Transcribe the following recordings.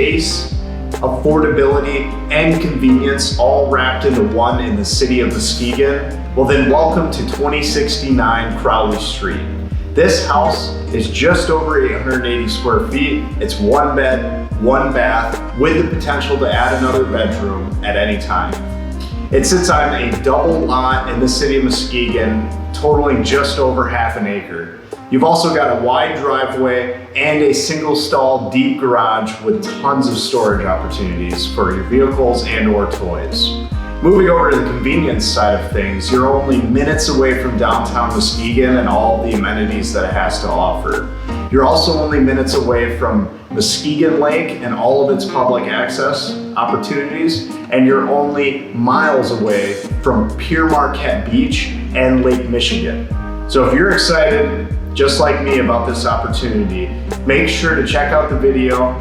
space, affordability, and convenience all wrapped into one in the city of Muskegon, well then welcome to 2069 Crowley Street. This house is just over 880 square feet. It's 1 bed, 1 bath, with the potential to add another bedroom at any time. It sits on a double lot in the city of Muskegon, totaling just over half an acre. You've also got a wide driveway and a single stall deep garage with tons of storage opportunities for your vehicles and/or toys. Moving over to the convenience side of things, you're only minutes away from downtown Muskegon and all the amenities that it has to offer. You're also only minutes away from Muskegon Lake and all of its public access opportunities, and you're only miles away from Pier Marquette Beach and Lake Michigan. So if you're excited, just like me, about this opportunity, make sure to check out the video.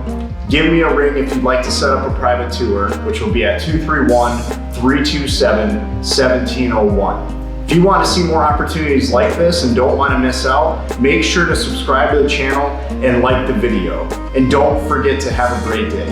Give me a ring if you'd like to set up a private tour, which will be at 231-327-1701. If you want to see more opportunities like this and don't want to miss out, make sure to subscribe to the channel and like the video. And don't forget to have a great day.